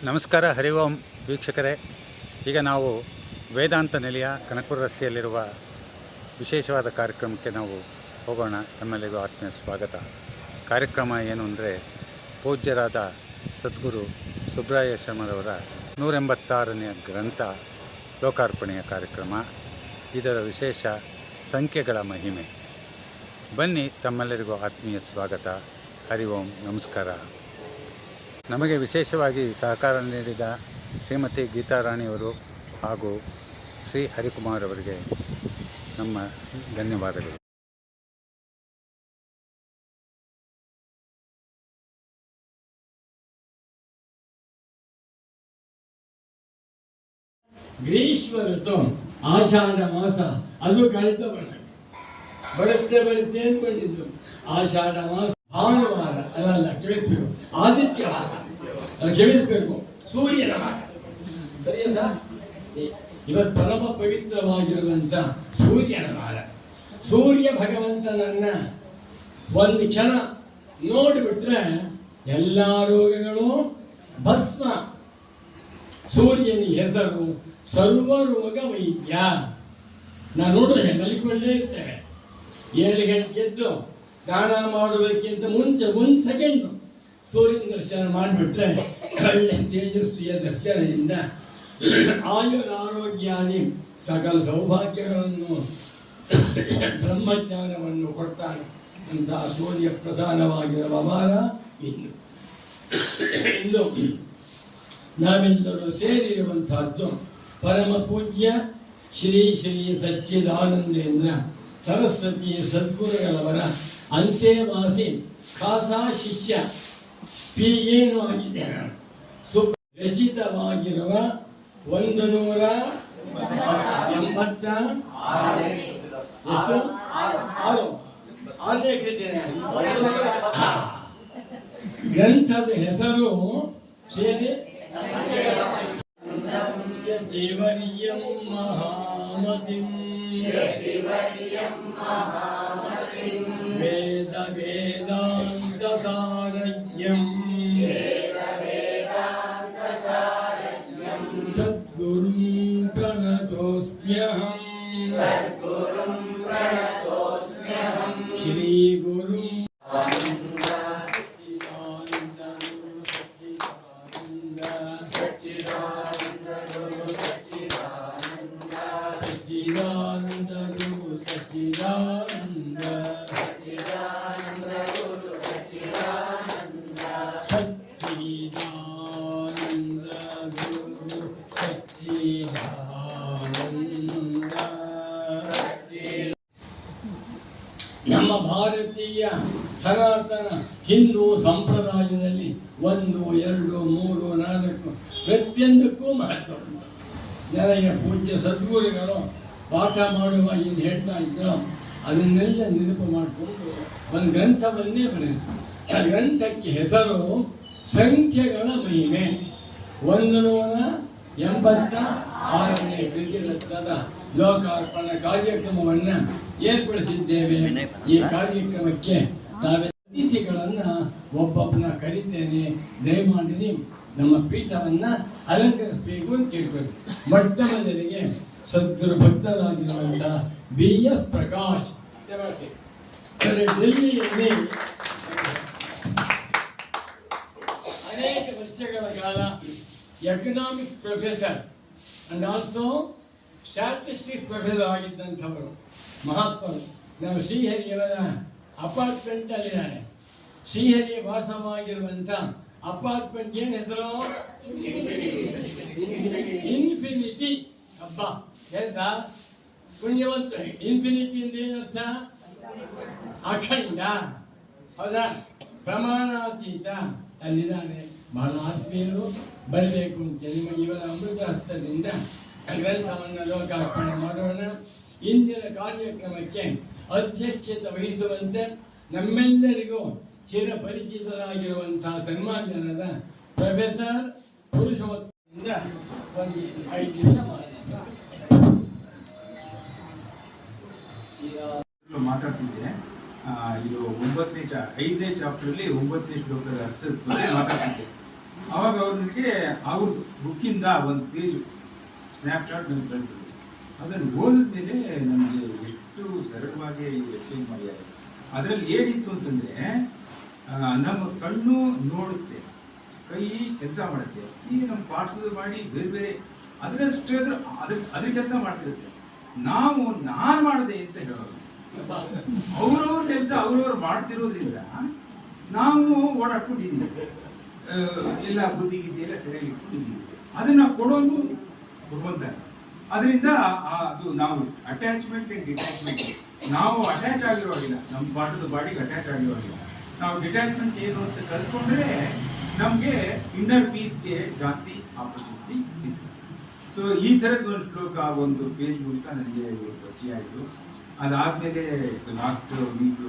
ನಮಸ್ಕಾರ ಹರಿ ಓಂ ವೀಕ್ಷಕರೇ. ಈಗ ನಾವು ವೇದಾಂತ ನಿಲಯ ಕನಕಪುರ ರಸ್ತೆಯಲ್ಲಿರುವ ವಿಶೇಷವಾದ ಕಾರ್ಯಕ್ರಮಕ್ಕೆ ನಾವು ಹೋಗೋಣ. ನಮ್ಮೆಲ್ಲರಿಗೂ ಆತ್ಮೀಯ ಸ್ವಾಗತ. ಕಾರ್ಯಕ್ರಮ ಏನು ಅಂದರೆ ಪೂಜ್ಯರಾದ ಸದ್ಗುರು ಸುಬ್ರಾಯ ಶರ್ಮರವರ 186ನೇ ಗ್ರಂಥ ಲೋಕಾರ್ಪಣೆಯ ಕಾರ್ಯಕ್ರಮ. ಇದರ ವಿಶೇಷ ಸಂಖ್ಯೆಗಳ ಮಹಿಮೆ. ಬನ್ನಿ, ತಮ್ಮೆಲ್ಲರಿಗೂ ಆತ್ಮೀಯ ಸ್ವಾಗತ. ಹರಿ ಓಂ, ನಮಸ್ಕಾರ. ನಮಗೆ ವಿಶೇಷವಾಗಿ ಸಹಕಾರ ನೀಡಿದ ಶ್ರೀಮತಿ ಗೀತಾರಾಣಿಯವರು ಹಾಗೂ ಶ್ರೀ ಹರಿಕುಮಾರ್ ಅವರಿಗೆ ನಮ್ಮ ಧನ್ಯವಾದಗಳು. ಗ್ರೀಷ್ಮ ಋತು ಆಷಾಢ ಮಾಸ ಅದು ಕಳೆದ ಬರುತ್ತೆ ಅಂದ್ಕೊಂಡಿದ್ದು. ಆಷಾಢ ಮಾಸ ಭಾನುವಾರ ಅಲ್ಲ, ಕ್ಷಮಿಸಬೇಕು, ಆದಿತ್ಯವಾರ ಕ್ಷಮಿಸಬೇಕು, ಸೂರ್ಯನ ವಾರ. ಸರಿಯಾ? ಇವತ್ತು ಪರಮ ಪವಿತ್ರವಾಗಿರುವಂತ ಸೂರ್ಯನ ವಾರ. ಸೂರ್ಯ ಭಗವಂತನನ್ನ ಒಂದು ಕ್ಷಣ ನೋಡಿಬಿಟ್ರೆ ಎಲ್ಲ ರೋಗಗಳು ಭಸ್ಮ. ಸೂರ್ಯನ ಹೆಸರು ಸರ್ವರೋಗ ವೈದ್ಯ. ನಾವು ನೋಡಿದ್ರೆ ಮಲಿಕೊಂಡೇ ಇರ್ತೇವೆ. 7 ಗಂಟೆಗೆ ಎದ್ದು ಸ್ನಾನ ಮಾಡುವುದಕ್ಕಿಂತ ಮುಂಚೆ 1 ಸೆಕೆಂಡ್ ಸೂರ್ಯನ ದರ್ಶನ ಮಾಡಿಬಿಟ್ರೆ ಒಳ್ಳೆ ತೇಜಸ್ವಿಯ ದರ್ಶನದಿಂದ ಆಯುರಾರೋಗ್ಯಾದಿ ಸಕಲ ಸೌಭಾಗ್ಯಗಳನ್ನು ಬ್ರಹ್ಮಜ್ಞಾನವನ್ನು ಕೊಡ್ತಾನೆ ಅಂತ ಸೂರ್ಯ ಪ್ರಧಾನವಾಗಿರುವ ವಾರ ಇಂದು ನಾವೆಲ್ಲರೂ ಸೇರಿರುವಂತಹದ್ದು ಪರಮ ಪೂಜ್ಯ ಶ್ರೀ ಶ್ರೀ ಸಚ್ಚಿದಾನಂದೇಂದ್ರ ಸರಸ್ವತಿ ಸದ್ಗುರುಗಳವರ ಅಂತೆವಾಸಿ ಖಾಸಾ ಶಿಷ್ಯ ಏನು ಆಗಿದೆ ರಚಿತವಾಗಿರುವ 186 ಗ್ರಂಥದ ಹೆಸರು ದೇವರಿಯಂ ಮಹಾಮತಿಂ ವೇದ ವೇದಾಂತ ಸಾರಜ್ಞಂ ಸದ್ಗುರುಂ ಪ್ರಣತೋಸ್ಮ್ಯಹಂ ಶ್ರೀ ಗುರುಂ ನಮ್ಮ ಭಾರತೀಯ ಸನಾತನ ಹಿಂದೂ ಸಂಪ್ರದಾಯದಲ್ಲಿ 1, 2, 3, 4 ಪ್ರತಿಯೊಂದಕ್ಕೂ ಮಹತ್ವ ಉಂಟು. ನನಗೆ ಪೂಜ್ಯ ಸದ್ಗುರುಗಳು ಪಾಠ ಮಾಡುವ ಏನು ಹೇಳ್ತಾ ಇದ್ದರೋ ಅದನ್ನೆಲ್ಲ ನೆನಪು ಮಾಡಿಕೊಂಡು ಒಂದು ಗ್ರಂಥವನ್ನೇ ಬರೆದರು. ಆ ಗ್ರಂಥಕ್ಕೆ ಹೆಸರು ಸಂಖ್ಯೆಗಳ ಮಹಿಮೆ. 186ನೇ ಕೃತಿರತ್ನದ ಲೋಕಾರ್ಪಣಾ ಕಾರ್ಯಕ್ರಮವನ್ನು ಏರ್ಪಡಿಸಿದ್ದೇವೆ. ಈ ಕಾರ್ಯಕ್ರಮಕ್ಕೆ ಅತಿಥಿಗಳನ್ನ ಒಬ್ಬೊಬ್ಬನ ಕರೀತೇನೆ. ದಯಮಾಡಿ ನಮ್ಮ ಪೀಠವನ್ನ ಅಲಂಕರಿಸಬೇಕು ಅಂತ ಕೇಳ್ಬೇಕು. ಮೊಟ್ಟ ಮೊದಲಿಗೆ ಸದ್ಗುರು ಭಕ್ತರಾಗಿರುವಂತಹ BS ಪ್ರಕಾಶ್ ಡೆಲ್ಲಿಯಲ್ಲಿ ಅನೇಕ ವರ್ಷಗಳ ಕಾಲ economics professor and also statistics professor ಆಗಿದ್ದಂಥವರು ಮಹಾತ್ಮರು. ನಾವು ಶ್ರೀಹರಿಯವರ ಅಪಾರ್ಟ್ಮೆಂಟ್ ಅಲ್ಲಿದ್ದಾರೆ. ಶ್ರೀಹರಿಯ ವಾಸವಾಗಿರುವಂಥ ಅಪಾರ್ಟ್ಮೆಂಟ್ ಏನು ಹೆಸರು? ಇನ್ಫಿನಿಟಿ. ಹಬ್ಬ ಏನ್ ಸರ್ ಪುಣ್ಯವಂತ. ಇನ್ಫಿನಿಟಿ ಅಂತ ಏನರ್ಥ? ಅಖಂಡ. ಹೌದಾ? ಪ್ರಮಾಣಾತೀತ. ಅಲ್ಲಿದ್ದಾನೆ. ಬಹಳ ಆತ್ಮೀಯರು ಬರಬೇಕು ಅಂತ ನಿಮ್ಮ ಇವರ ಅಮೃತ ಹಸ್ತದಿಂದ ಗ್ರಂಥವನ್ನು ಲೋಕಾರ್ಪಣೆ ಮಾಡೋಣ. ಇಂದಿನ ಕಾರ್ಯಕ್ರಮಕ್ಕೆ ಅಧ್ಯಕ್ಷತೆ ವಹಿಸುವಂತೆ ನಮ್ಮೆಲ್ಲರಿಗೂ ಚಿರಪರಿಚಿತರಾಗಿರುವಂತಹ ಸನ್ಮಾನ್ಯರಾದ ಪ್ರೊಫೆಸರ್ ಪುರುಷೋತ್ತಮದಿಂದ ಒಂದು 5 ನಿಮಿಷ ಮಾತಾಡ್ತಿದ್ದೆ. ಇದು 5ನೇ ಚಾಪ್ಟರ್ ಅಲ್ಲಿ 9ನೇ ಶ್ಲೋಕದ ಅರ್ಥದ ಬಗ್ಗೆ ಮಾತಾಡ್ತಿದ್ದೆ. ಅವಾಗ ಅವ್ರು ನನಗೆ ಅವ್ರದ್ದು ಬುಕ್ಕಿಂದ ಒಂದು ಪೇಜು ಸ್ನ್ಯಾಪ್ಶಾಟ್ ನನಗೆ ಕಳಿಸಿದ್ರು. ಅದನ್ನು ಓದಿದ ಮೇಲೆ ನನಗೆ ಎಷ್ಟು ಸರಳವಾಗಿ ಎಕ್ಸ್ಪ್ಲೇನ್ ಮಾಡಿದ್ದಾರೆ. ಅದರಲ್ಲಿ ಏನಿತ್ತು ಅಂತಂದರೆ, ನಮ್ಮ ಕಣ್ಣು ನೋಡುತ್ತೆ, ಕೈ ಕೆಲಸ ಮಾಡುತ್ತೆ, ಈಗ ನಮ್ಮ ಪಾರ್ಶ್ವದ ಮಾಡಿ ಬೇರೆ ಬೇರೆ ಅದರಷ್ಟೇ ಅದ್ರ ಕೆಲಸ ಮಾಡ್ತಿರುತ್ತೆ. ನಾನು ಮಾಡಿದೆ ಅಂತ ಹೇಳೋದು, ಅವ್ರವ್ರ ಕೆಲಸ ಅವ್ರವ್ರು ಮಾಡ್ತಿರೋದ್ರಿಂದ ನಾವು ಓಡಾಡ್ಕೊಂಡಿದ್ದೀವಿ, ಎಲ್ಲ ಬುದ್ಧಿಗಿದ್ದೆ ಎಲ್ಲ ಸರಿಯಾಗಿ ಇಟ್ಕೊಂಡಿದ್ದೀವಿ. ಅದನ್ನು ಕೊಡೋದು ಭಗವಂತ. ಅದರಿಂದ ಅದು ನಾವು ಅಟ್ಯಾಚ್ಮೆಂಟ್ ಆ್ಯಂಡ್ ಡಿಟ್ಯಾಚ್ಮೆಂಟ್, ನಾವು ಅಟ್ಯಾಚ್ ಆಗಿರೋವಾಗಿಲ್ಲ, ನಮ್ಮ ಪಾಠದ ಬಾಡಿಗೆ ಅಟ್ಯಾಚ್ ಆಗಿರೋವಾಗಿಲ್ಲ. ನಾವು ಡಿಟ್ಯಾಚ್ಮೆಂಟ್ ಏನು ಅಂತ ಕಲ್ತ್ಕೊಂಡ್ರೆ ನಮಗೆ ಇನ್ನರ್ ಪೀಸ್ಗೆ ಜಾಸ್ತಿ ಆಪರ್ಚುನಿಟಿ ಸಿಗ್ತದೆ. ಸೊ ಈ ಥರದ ಒಂದು ಶ್ಲೋಕ ಒಂದು ಪೇಜ್ ಮೂಲಕ ನನಗೆ ಪರಿಚಯ ಆಯಿತು. ಅದಾದಮೇಲೆ ಲಾಸ್ಟ್ ವೀಕ್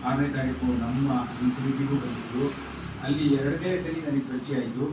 6ನೇ ತಾರೀಕು ನಮ್ಮ ಇನ್ಸ್ಟಿಟ್ಯೂಟಿಗೂ ಬಂದಿದ್ದು, ಅಲ್ಲಿ 2ನೇ ಸರಿ ನನಗೆ ಪರಿಚಯ ಆಯಿತು.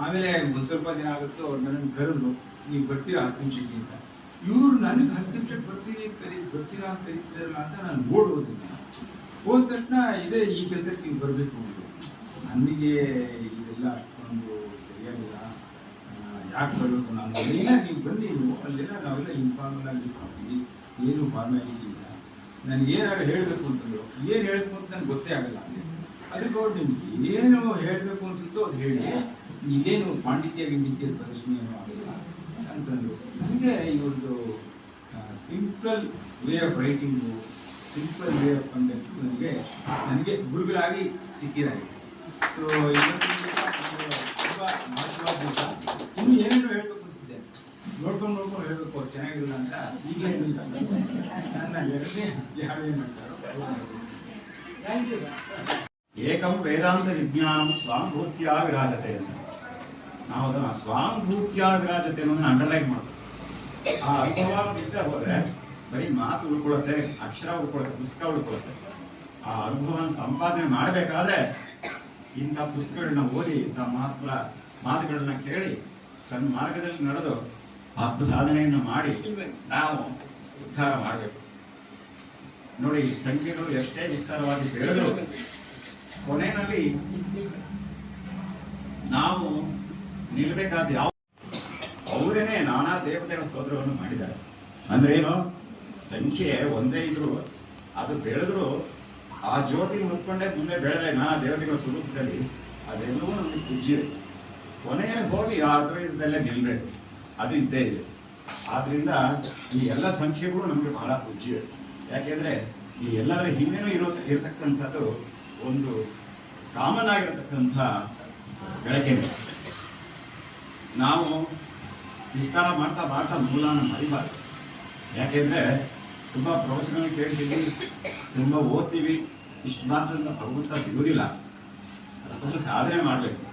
ಆಮೇಲೆ ಒಂದು ಸ್ವಲ್ಪ ದಿನ ಆಗುತ್ತೋ ಅವ್ರು ನನ್ನನ್ನು ಕರೆದ್ರು, ನೀವು ಬರ್ತೀರಾ 10 ನಿಮಿಷಕ್ಕೆ ಅಂತ. ಇವರು ನನಗೆ 10 ನಿಮಿಷಕ್ಕೆ ಬರ್ತೀರಾ ಅಂತ ಕರೀತಿದ್ದಾರಲ್ಲ ಅಂತ ನಾನು ಓಡೋದಿಲ್ಲ. ಹೋದ ತಕ್ಷಣ ಈ ಕೆಲಸಕ್ಕೆ ನೀವು ಬರಬೇಕು ಅಂತ. ನನಗೆ ಇದೆಲ್ಲ ಅಷ್ಟೊಂದು ಸರಿಯಾಗಿಲ್ಲ, ಯಾಕೆ ಬರಬೇಕು ನಾನು ಇಲ್ಲ, ನೀವು ಬನ್ನಿ, ಅಲ್ಲೆಲ್ಲ ನಾವೆಲ್ಲ ಇನ್ಫಾರ್ಮಲ್ ಆಗಿ ಮಾಡ್ತೀವಿ, ಏನು ಫಾರ್ಮ್ಯಾಲಿಟಿ ಇಲ್ಲ. ನನಗೆ ಏನಾದ್ರು ಹೇಳಬೇಕು ಅಂತಂದ್ರು, ಏನು ಹೇಳಬೇಕು ಅಂತ ನನಗೆ ಗೊತ್ತೇ ಆಗಲ್ಲ. ಅದಕ್ಕೆ ಅವ್ರು ನಿಮ್ಗೆ ಏನು ಹೇಳಬೇಕು ಅನ್ಸುತ್ತೋ ಅದು ಹೇಳಿ, ಇದೇನು ಪಾಂಡಿತ್ಯ ಪ್ರದರ್ಶನ ಏನೂ ಆಗಿಲ್ಲ ಅಂತಂದರು. ನನಗೆ ಈ ಒಂದು simple way of writing, simple way of content ನನಗೆ ಗುರುಗಳಾಗಿ ಸಿಕ್ಕಿದಾಗಿದೆ. ಸೊ ಇವತ್ತಿನ ತುಂಬ ಮಹತ್ವವಾದ ದಿವಸ. ಇನ್ನು ಏನೇನು ಹೇಳ್ಬೇಕು ಅಂತಿದ್ದೆ, ನೋಡ್ಕೊಂಡು ಹೇಳಬೇಕು, ಅವ್ರು ಚೆನ್ನಾಗಿಲ್ಲ ಅಂತ ಈಗಲೇ ನನ್ನ 2ನೇ ಯಾವೇನು ಅಂತಾರೋ. Thank you. ಏಕಂ ವೇದಾಂತ ವಿಜ್ಞಾನಂ ಸ್ವಾನುಭೂತ್ಯ ವಿರಾಜತೆ ಅಂತ ನಾವು ಅದನ್ನು ಸ್ವಾನುಭೂತ್ಯ ವಿರಾಜತೆ ಅನ್ನೋದನ್ನ ಅಂಡರ್ಲೈನ್ ಮಾಡ್ತೀವಿ. ಆ ಅನುಭವ ಇದ್ದ ಹೋದ್ರೆ ಬರೀ ಮಾತು ಉಳ್ಕೊಳ್ಳುತ್ತೆ, ಅಕ್ಷರ ಉಳ್ಕೊಳ್ಳುತ್ತೆ, ಪುಸ್ತಕ ಉಳ್ಕೊಳ್ಳುತ್ತೆ. ಆ ಅನುಭವನ ಸಂಪಾದನೆ ಮಾಡಬೇಕಾದ್ರೆ ಇಂಥ ಪುಸ್ತಕಗಳನ್ನ ಓದಿ, ಇಂಥ ಮಹಾತ್ಮರ ಮಾತುಗಳನ್ನ ಕೇಳಿ, ಸಣ್ಣ ಮಾರ್ಗದಲ್ಲಿ ನಡೆದು ಆತ್ಮ ಸಾಧನೆಯನ್ನು ಮಾಡಿ ನಾವು ಉದ್ಧಾರ ಮಾಡಬೇಕು. ನೋಡಿ, ಈ ಸಂಖ್ಯೆಗಳು ಎಷ್ಟೇ ವಿಸ್ತಾರವಾಗಿ ಬೆಳೆದ್ರು ಕೊನೆಯಲ್ಲಿ ನಾವು ನಿಲ್ಬೇಕಾದ ಯಾವ ಅವರೇನೆ ನಾನಾ ದೇವತೆಗಳ ಸ್ತೋತ್ರವನ್ನು ಮಾಡಿದ್ದಾರೆ. ಅಂದ್ರೇನು, ಸಂಖ್ಯೆ ಒಂದೇ ಇದ್ರು ಅದು ಬೆಳೆದ್ರು ಆ ಜ್ಯೋತಿ ಮುತ್ಕೊಂಡೇ ಮುಂದೆ ಬೆಳೆದ್ರೆ ನಾನಾ ದೇವತೆಗಳ ಸ್ವರೂಪದಲ್ಲಿ ಅದೆಲ್ಲವೂ ನಮಗೆ ಪೂಜ್ಯವೇ. ಕೊನೆಯಲ್ಲಿ ಹೋಗಿ ಆ ಅದ್ವೈತದಲ್ಲೇ ನಿಲ್ಲಬೇಕು, ಅದು ಇದ್ದೇ ಇದೆ. ಆದ್ರಿಂದ ಈ ಎಲ್ಲ ಸಂಖ್ಯೆಗಳು ನಮಗೆ ಬಹಳ ಪೂಜ್ಯವೇ. ಯಾಕೆಂದ್ರೆ ಈ ಎಲ್ಲದರ ಹಿಂದೆನೂ ಇರತಕ್ಕಂಥದ್ದು ಒಂದು ಕಾಮನ್ ಆಗಿರತಕ್ಕಂಥ ಬೆಳಕೇನೆ. ನಾವು ವಿಸ್ತಾರ ಮಾಡ್ತಾ ಮಾಡ್ತಾ ಮೂಲನ ಮರಿಬಾರ್ದು. ಯಾಕೆಂದ್ರೆ ತುಂಬ ಪ್ರವಚನ ಕೇಳ್ತೀವಿ, ತುಂಬ ಓದ್ತೀವಿ, ಇಷ್ಟು ಮಾತ್ರದಿಂದ ಭಗವಂತ ಸಿಗುವುದಿಲ್ಲ. ಅದಕ್ಕೋಸ್ಕರ ಸಾಧನೆ ಮಾಡಬೇಕು.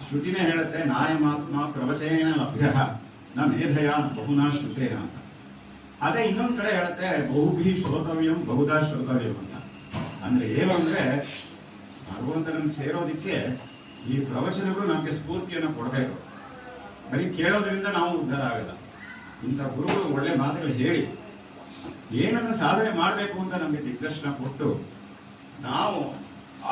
ಶ್ರುತಿನೇ ಹೇಳುತ್ತೆ, ನಾಯಮಾತ್ಮ ಪ್ರವಚನೇನ ಲಭ್ಯ ನ ಮೇಧಯ ಬಹುನಾ ಶ್ರುತೇನ ಅಂತ. ಅದೇ ಇನ್ನೊಂದು ಕಡೆ ಹೇಳುತ್ತೆ, ಬಹುಭಿ ಶ್ರೋತವ್ಯಂ ಬಹುಧಾ ಶ್ರೋತವ್ಯಂ ಅಂತ. ಅಂದ್ರೆ ಏನು ಅಂದ್ರೆ, ಭಗವಂತನನ್ನು ಸೇರೋದಕ್ಕೆ ಈ ಪ್ರವಚನಗಳು ನಮಗೆ ಸ್ಫೂರ್ತಿಯನ್ನು ಕೊಡಬೇಕು. ಬರೀ ಕೇಳೋದ್ರಿಂದ ನಾವು ಉದ್ಧಾರ ಆಗಲ್ಲ. ಇಂಥ ಗುರುಗಳು ಒಳ್ಳೆ ಮಾತುಗಳು ಹೇಳಿ ಏನನ್ನು ಸಾಧನೆ ಮಾಡಬೇಕು ಅಂತ ನಮಗೆ ದಿಗ್ದರ್ಶನ ಕೊಟ್ಟು ನಾವು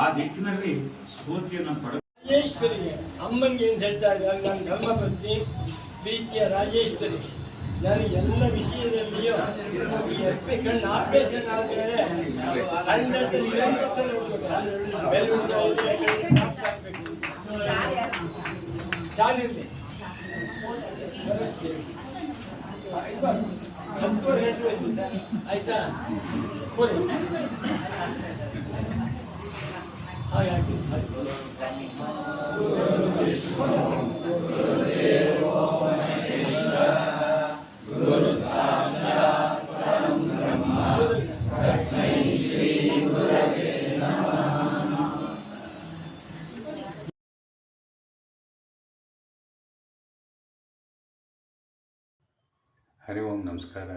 ಆ ದಿಕ್ಕಿನಲ್ಲಿ ಸ್ಫೂರ್ತಿಯನ್ನು ಪಡೆದು. ರಾಜೇಶ್ವರಿಗೆ ಅಮ್ಮನಿಗೆ ಏನು ಹೇಳ್ತಾ ಇದ್ದಾಗ, ನನ್ನ ಧರ್ಮಪತ್ನಿ ಪ್ರೀತಿಯ ರಾಜೇಶ್ವರಿ, ನಾನು ಎಲ್ಲ ವಿಷಯದಲ್ಲಿಯೂ ಈ ಎಪ್ಪೆ ಕಣ್ಣು ಆಪರೇಷನ್ ಆದಮೇಲೆ 100% ಶಾಲಿರ್ಲಿ ಆಯ್ತಾ, ಹಾಗಾಗಿ ಹರಿ ಓಂ. ನಮಸ್ಕಾರ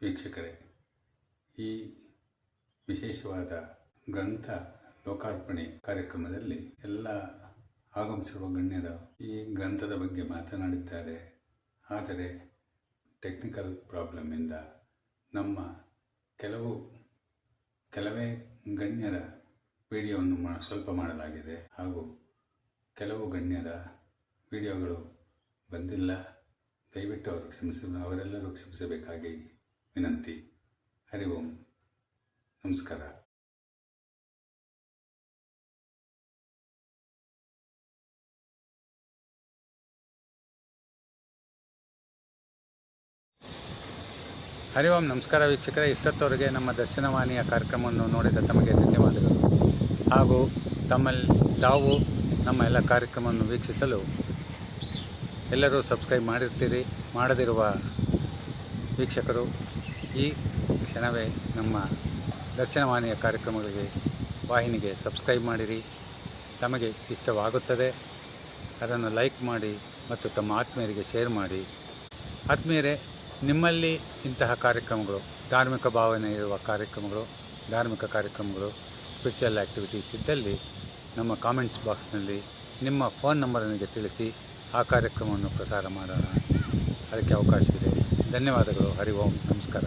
ವೀಕ್ಷಕರೇ. ಈ ವಿಶೇಷವಾದ ಗ್ರಂಥ ಲೋಕಾರ್ಪಣೆ ಕಾರ್ಯಕ್ರಮದಲ್ಲಿ ಎಲ್ಲ ಆಗಮಿಸಿರುವ ಗಣ್ಯರು ಈ ಗ್ರಂಥದ ಬಗ್ಗೆ ಮಾತನಾಡಿದ್ದಾರೆ. ಆದರೆ ಟೆಕ್ನಿಕಲ್ ಪ್ರಾಬ್ಲಮ್ಮಿಂದ ನಮ್ಮ ಕೆಲವೇ ಗಣ್ಯರ ವಿಡಿಯೋವನ್ನು ಸ್ವಲ್ಪ ಮಾಡಲಾಗಿದೆ ಹಾಗೂ ಕೆಲವು ಗಣ್ಯರ ವಿಡಿಯೋಗಳು ಬಂದಿಲ್ಲ. ದಯವಿಟ್ಟು ಅವರೆಲ್ಲರೂ ಕ್ಷಮಿಸಬೇಕಾಗಿ ವಿನಂತಿ. ಹರಿ ಓಂ. ನಮಸ್ಕಾರ. ಹರಿ ಓಂ. ನಮಸ್ಕಾರ ವೀಕ್ಷಕರೇ. ಇಷ್ಟೊತ್ತವರೆಗೆ ನಮ್ಮ ದರ್ಶನವಾಣಿಯ ಕಾರ್ಯಕ್ರಮವನ್ನು ನೋಡಿದ ತಮಗೆ ಧನ್ಯವಾದಗಳು. ಹಾಗೂ ತಾವು ನಮ್ಮ ಎಲ್ಲ ಕಾರ್ಯಕ್ರಮವನ್ನು ವೀಕ್ಷಿಸಲು ಎಲ್ಲರೂ ಸಬ್ಸ್ಕ್ರೈಬ್ ಮಾಡಿರ್ತೀರಿ. ಮಾಡದಿರುವ ವೀಕ್ಷಕರು ಈ ಕ್ಷಣವೇ ನಮ್ಮ ದರ್ಶನವಾಣಿಯ ವಾಹಿನಿಗೆ ಸಬ್ಸ್ಕ್ರೈಬ್ ಮಾಡಿರಿ. ತಮಗೆ ಇಷ್ಟವಾಗುತ್ತದೆ, ಅದನ್ನು ಲೈಕ್ ಮಾಡಿ ಮತ್ತು ತಮ್ಮ ಆತ್ಮೀಯರಿಗೆ ಶೇರ್ ಮಾಡಿ. ಆತ್ಮೀಯರೇ, ನಿಮ್ಮಲ್ಲಿ ಇಂತಹ ಕಾರ್ಯಕ್ರಮಗಳು, ಧಾರ್ಮಿಕ ಭಾವನೆ ಇರುವ ಧಾರ್ಮಿಕ ಕಾರ್ಯಕ್ರಮಗಳು, ಸ್ಪಿರಿಚುವಲ್ ಆ್ಯಕ್ಟಿವಿಟೀಸ್ ಇದ್ದಲ್ಲಿ ನಮ್ಮ ಕಾಮೆಂಟ್ಸ್ ಬಾಕ್ಸ್ನಲ್ಲಿ ನಿಮ್ಮ ಫೋನ್ ನಂಬರನಿಗೆ ತಿಳಿಸಿ. ಆ ಕಾರ್ಯಕ್ರಮವನ್ನು ಪ್ರಸಾರ ಮಾಡೋಣ. ಅದಕ್ಕೆ ಅವಕಾಶವಿದೆ. ಧನ್ಯವಾದಗಳು. ಹರಿ ಓಂ. ನಮಸ್ಕಾರ.